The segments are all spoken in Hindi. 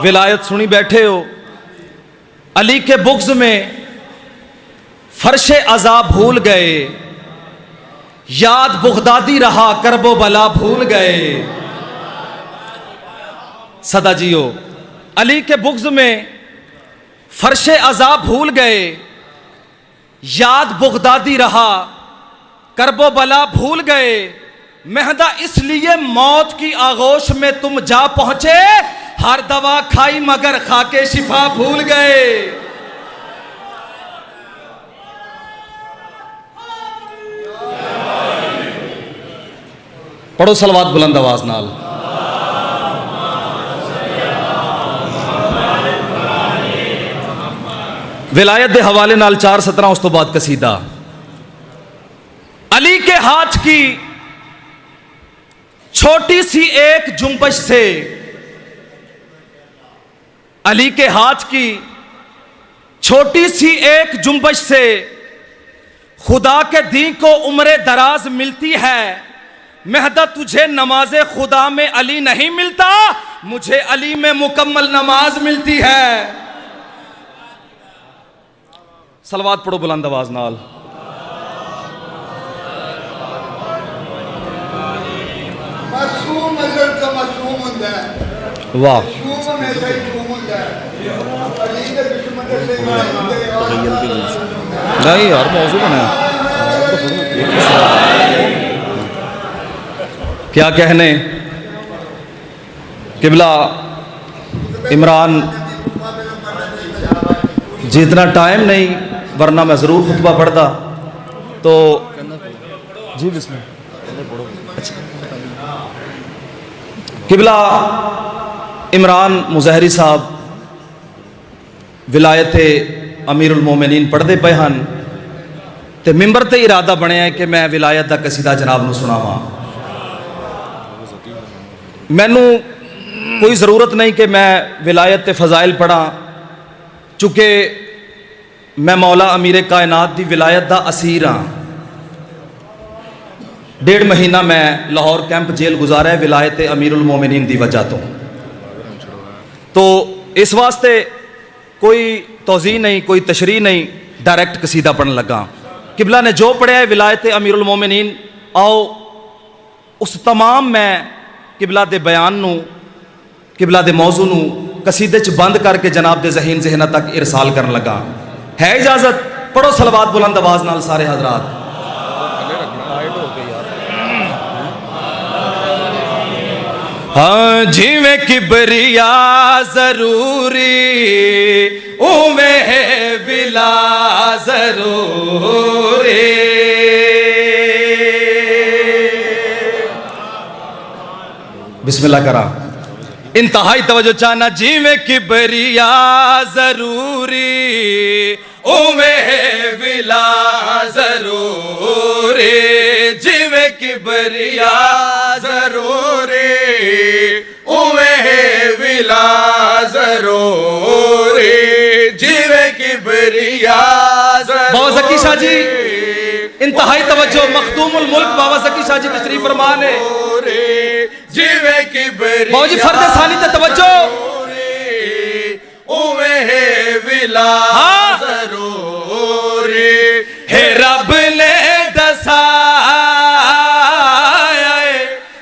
विलायत सुनी बैठे हो। अली के बुग़्ज़ में फर्शे अज़ा भूल गए, याद बुग़दादी रहा करबो बला भूल गए। सदा जियो। अली के बुग़्ज़ में फर्शे अज़ा भूल गए, याद बुग़दादी रहा करबो बला भूल गए। मेहदा इसलिए मौत की आगोश में तुम जा पहुंचे, हर दवा खाई मगर खाके शिफा भूल गए। पढ़ो सलवात बुलंद आवाज नाल। विलायत के हवाले नाल 4:17 उस तो बाद कसीदा। अली के हाथ की छोटी सी एक जुम्बश से, अली के हाथ की छोटी सी एक जुम्बश से खुदा के दीन को उम्र दराज मिलती है। मेहदा तुझे नमाज़े खुदा में अली नहीं मिलता, मुझे अली में मुकम्मल नमाज मिलती है। सलवात पढ़ो बुलंद आवाज नाल। वाह नहीं यार, मौजूद बनाया क्या कहने। किबला इमरान जितना टाइम नहीं, वरना मैं ज़रूर खुतबा पढ़ता। तो जी बिस्मिल्लाह। अच्छा, किबला इमरान मुज़हरी साहब विलायत अमीरुल मोमिनीन पढ़ते पे हैं, तो मिंबर ते इरादा बनया है कि मैं विलायत का कसीदा जनाब नूं सुनावां। मैनू कोई ज़रूरत नहीं कि मैं विलायत ते फ़ज़ाइल पढ़ा, चूँकि मैं मौला अमीर कायनात दी विलायत दा असीर हाँ। 1.5 महीना मैं लाहौर कैंप जेल गुजारा है विलायत अमीरुल मोमिनीन दी वजह तो इस वास्ते कोई तौज़ी नहीं, कोई तशरीह नहीं, डायरेक्ट कसीदा पढ़ने लगा। किबला ने जो पढ़िया है विलायत अमीरुल मोमिनीन, आओ उस तमाम मैं किबला दे बयान नू, किबला दे मौजू नू कसीदे च बंद करके जनाब दे ज़हीन ज़हना तक इरसाल करने लगा। है इजाज़त? पढ़ो सलवात बुलंद आवाज नाल सारे हजरात। हाँ जिवें किबरिया जरूरी, उवें है विला जरूरी। बिस्मिल्लाह करा। इंतहाई तवज्जो चाहना। जिवें किबरिया जरूरी, उवें है विला जरूरी। जिवें किबरिया जरूरी, उवें है विला जरूरी। जिवें किबरिया जरूरी। बाबा ज़की शाह जी इंतहाई तवज्जो। मखदूमुल मुल्क बाबा ज़की शाह जी तशरीफ फरमान है। जिवें किबरिया बाबा जी फर्द सानी ते तवज्जो। उवें है विला जरूरी। हे रब ने दसाया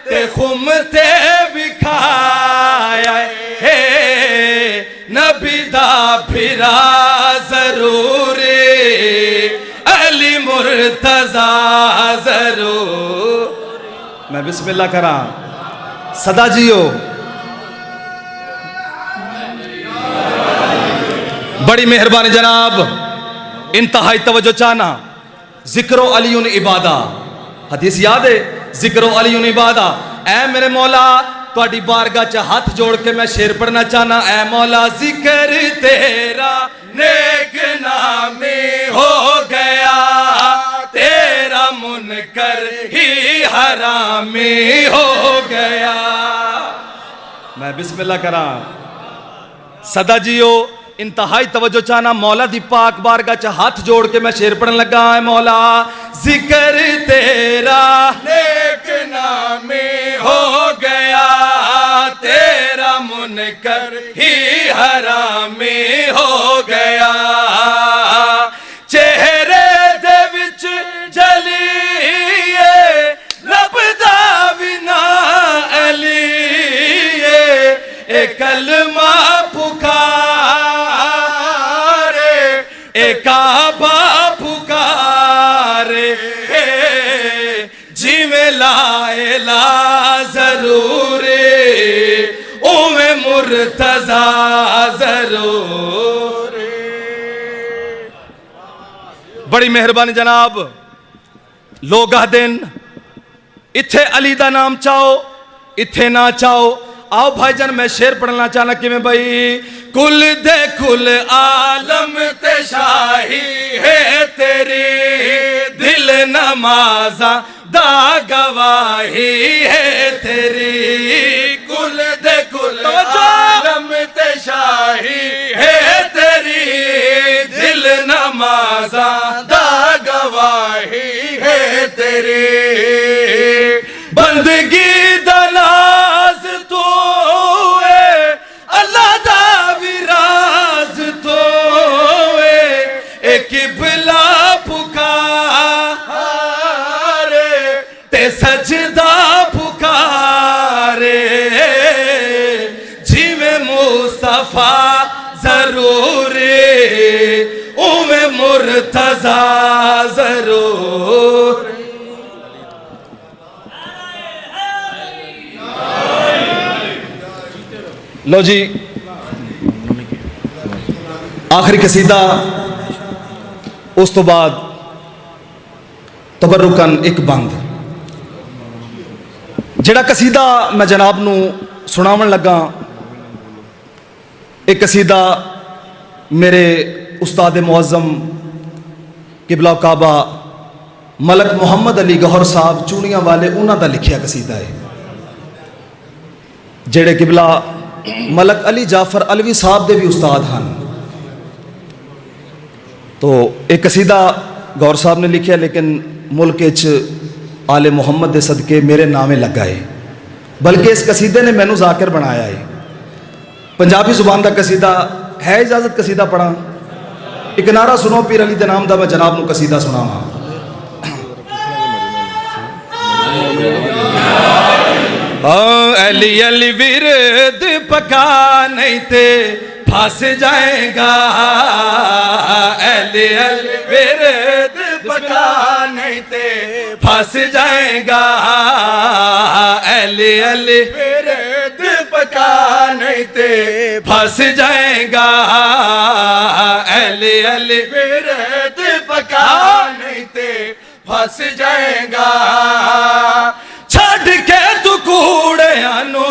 ते खुमते विखाया, हे नबी दा फिरा जरूरी, अली मुर्तज़ा जरूर। मैं बिस्मिल्लाह करा। सदा जियो। बड़ी मेहरबानी जनाब। इंतहाई तवज्जो चाहना। जिक्रो अलीउन इबादा, हदीस याद है? जिक्रो अलीउन इबादा। ऐ मेरे मौला तुहाडी बारगाह च हाथ जोड़ के मैं शेर पढ़ना चाहना। ऐ मौला जिक्र तेरा नेक नामी हो गया, तेरा मुनकर ही हरामी हो गया। मैं बिस्मिल्लाह करा। सदा जियो। इंतहाई तवज्जो चाहना। मौला दी पाक बारगाह च हाथ जोड़ के मैं शेर पढ़ने लगा। है मौला जिक्र तेरा नेक नामी हो गया, तेरा मुनकर ही हरामी हो गया। चेहरे दे विच जलिए लभदा बिना अलीए, ए कलमा पुकारे, ए काबा पुकारे, जिवें लाएला जरूरी उवें मुर्तजा जरूरी। बड़ी मेहरबानी जनाब। लोग आखदे इत्थे अली दा नाम चाहो इत्थे ना चाहो। आओ भाईजान मैं शेर पढ़ना चाहना कि मैं भाई, कुल दे कुल आलम ते शाही है तेरी, दिल नमाजा दा गवाही है तेरी। कुल दे कुल आलम ते शाही है तेरी, दिल नमाजा दा गवाही है तेरी। बंदगी दा नाज तो है, अल्लाह दा विराज तो है, एक किबला पुकारे ते सजदा पुकारे, जिवें मुस्तफा जरूरी उवें मुर्तजा जरूरी। लो जी आखिरी कसीदा, उस तो बाद तबरुकन एक बंद। जिहड़ा कसीदा मैं जनाब नू सुनावन लगा, एक कसीदा मेरे उस्ताद मुअज़्ज़म किबला काबा मलक मुहम्मद अली गौहर साहब चूड़ियां वाले उन्हां दा लिखिया कसीदा है। जेड़े किबला मलक अली जाफर अलवी साहब दे भी उस्ताद हैं। तो एक कसीदा गौर साहब ने लिखिया, लेकिन मुल्क आले मुहम्मद दे सदके मेरे नामे लगा है, बल्कि इस कसीदे ने मैनू जाकिर बनाया है। पंजाबी जुबान का कसीदा है, इजाजत कसीदा पढ़ा? एक नारा सुनो पीर अली दे नाम दा, मैं जनाब नू कसीदा सुनावा। अली अली विरद पका नहीं ते फंस जाएगा, अली अली विरद पका नहीं ते फंस जाएगा, अली अली विरद पका नहीं ते फंस जाएगा, अली अली विरद पका नहीं ते फंस जाएगा। छड़ के तू कूड़े आनो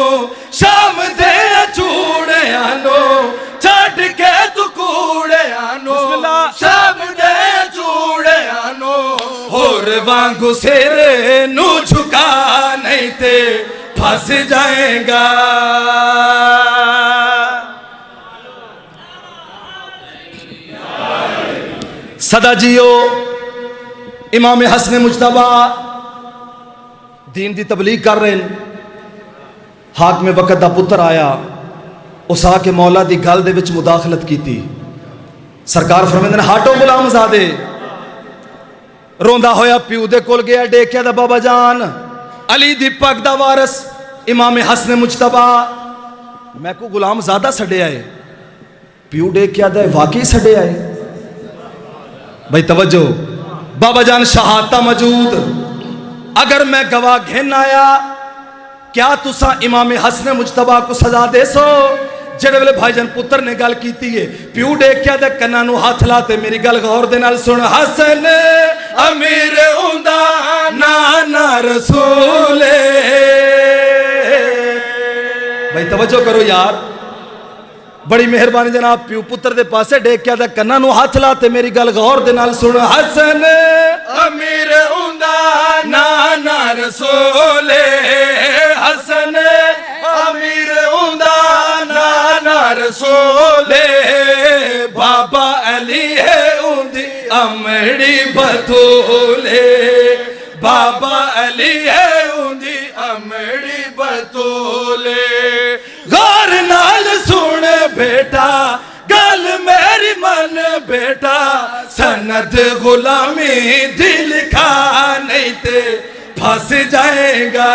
शाम दे चूड़े आनो, छड़ के तू कूड़े आनो शाम दे चूड़े आनो, होर वांगू सिर नू झुका नहीं ते फंस जाएगा। सदा जियो इमाम हसन मुजतबा दीन दी तबलीग कर रहे हैं। हाकिम वक्त दा पुत्र आया, उस आके मौला दी गल दे विच मुदाखलत की। सरकार फरमांदे ने हटो गुलाम ज़ादे। रोंदा होया प्यू दे कोल गया, देखिया दा बाबा जान अली दी पग दा वारस इमाम हसन मुजतबा मैं को गुलाम ज़ादा छड्डिया है। प्यू देखिया दा वाकई छड्डिया है। भाई तवज्जो, बाबा जान शहादता मौजूद, अगर मैं गवाह घेन आया, क्या तुसा इमाम हसन मुजतबा को सजा दे सो? जेड़े वेले भाईजान पुत्र ने गल की है, प्यू देखिया ते कन्ना नू हाथ लाते मेरी गल गौर दे नाल सुन। हसन अमीर उंदा नाना रसूले। भाई तवज्जो करो यार, बड़ी मेहरबानी जनाब। प्यू पुत्र दे पासे देखिया ते कन्ना नू हाथ लाते मेरी गल गौर दे नाल सुन। हसन अमीर उंदा नाना रसूले, हसन अमीर उंदा नाना रसूले, बाबा अली है उंदी अमड़ी बतूले, बाबा अली है उंदी अमड़ी बतूले। गौर बेटा गल मेरी मन बेटा सनद गुलामी दिल खा नहीं ते फंस जाएगा।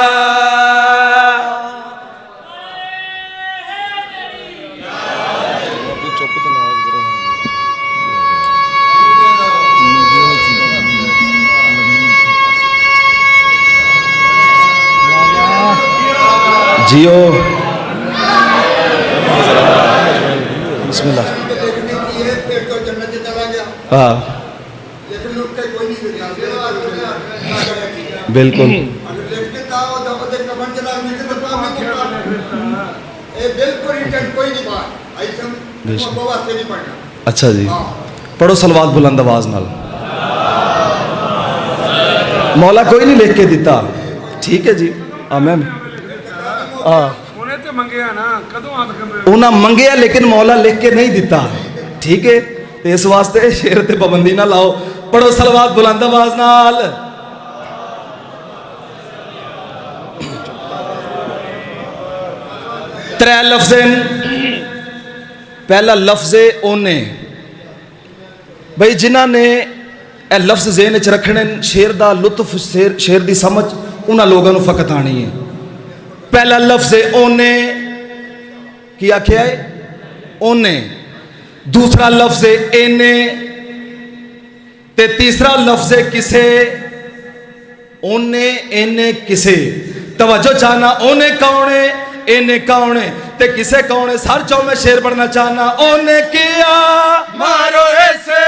जियो बिस्मिल्लाह। हाँ बिल्कुल अच्छा जी, पढ़ो सलवात बुलंद आवाज नाल। मौला कोई नहीं लिख के दिता, ठीक है जी, आमीन। उन्हें मंगया लेकिन मौला लिख के नहीं दिता, ठीक है। तो इस वास्ते शेर ते पाबंदी ना लाओ। पढ़ो सलवात बुलंद आवाज नाल। त्रै लफ्ज़, पहला लफ्ज़ ओने, भाई जिन्हों ने यह लफ्ज़ ज़हन च रखने, शेर का लुत्फ शेर की समझ उन्होंने लोगों को फकत आनी है। पहला लफ्ज़ ओने की आख्या है, ओने। दूसरा लफ्ज़ एने, ते तीसरा लफ्ज़ किसे। ओने एने किसे, तवज्जो चाहना। ओने कौन है, एने कौन है, ते किसे कौन है। सर चो मैं शेर पढ़ना चाहना। ओने किया मारो ऐसे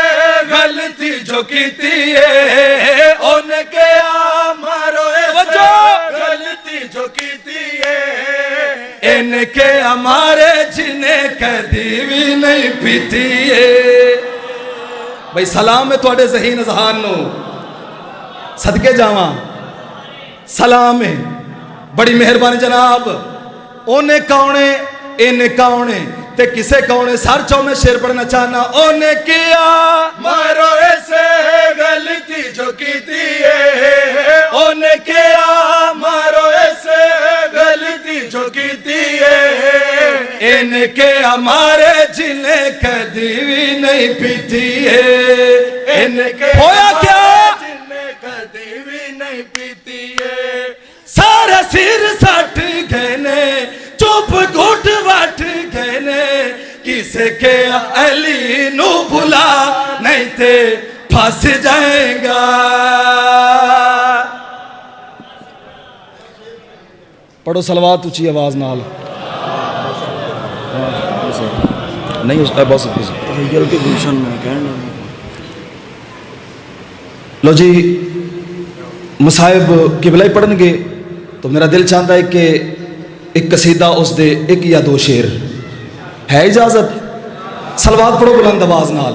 गलती जो की है, ओने किया मारो ऐसे गलती जो की है, इनके हमारे जिन्हें कदी भी नहीं पीती है। भाई सलाम है थोड़े ज़हीन अज़हान नो, सदके जावा सलाम है, बड़ी मेहरबानी जनाब। ओने कौन है, इन्हें कौन है, ते किसे कौन है। सर चो मैं शेर पढ़ना चाहना। ओने किया मारो ऐसे गलती जो की है, ओने किया मारो ऐसे गलती जो की है, इनके हमारे जिन्हें कदी भी नहीं पीती है। इनके होया क्या, जिन्हें कदी भी नहीं पीती है। सारा सिर सट गए ने, चुप घुट वट गए ने, किसे के अली नू बुला नहीं थे फंस जाएगा। पढ़ो सलवात ऊंची आवाज नाल। नहीं बस लो जी, मसाहिब किबला ही पढ़नगे तो मेरा दिल चाहता है कि एक कसीदा उस दे एक या दो शेर है। इजाजत? सलवात पढ़ो बुलंद आवाज नाल।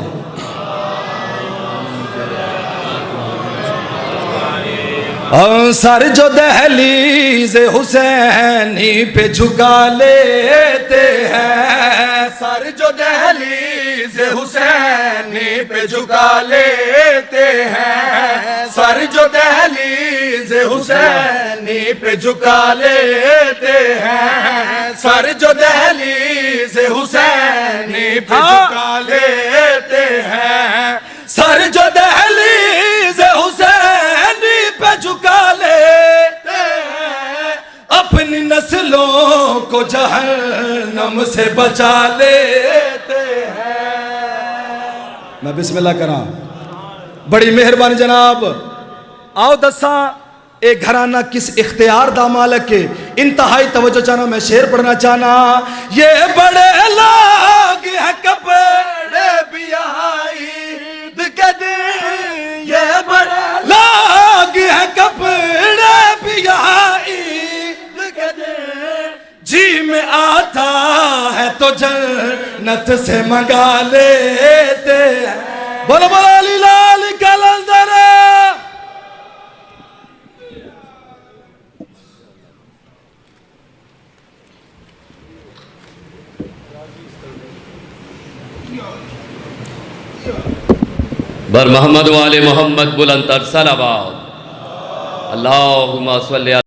सर जो दहलीज हुसैनी पे झुका लेते हैं, सर जो दहलीज हुसैनी पे झुका लेते हैं, सर जो दहलीज हुसैनी पे झुका लेते हैं, सर जो दहलीज हुसैनी पे झुका लेते हैं, सर जो दहलीज हुसैनी पे झुका लेते हैं, अपनी नस्लों को जहन्नम से बचा लेते हैं। मैं बिस्मिल्लाह करा। बड़ी मेहरबानी जनाब। आओ दसा एक घराना किस इख्तियार दा मालिक है। इंतहाई तवज्जो चाहना, मैं शेर पढ़ना चाहना। ये बड़े लोग हैं कपड़े बियाई के दिन, ये बड़े लोग हैं कपड़े बियाई के दिन, जी में आता है तो जन्नत से मंगा लेते हैं। बोलो बोलो अली लाल कलंदर। बर मोहम्मद वाले मोहम्मद बुलंद तर सलावत। अल्लाहुम्मा सल्ली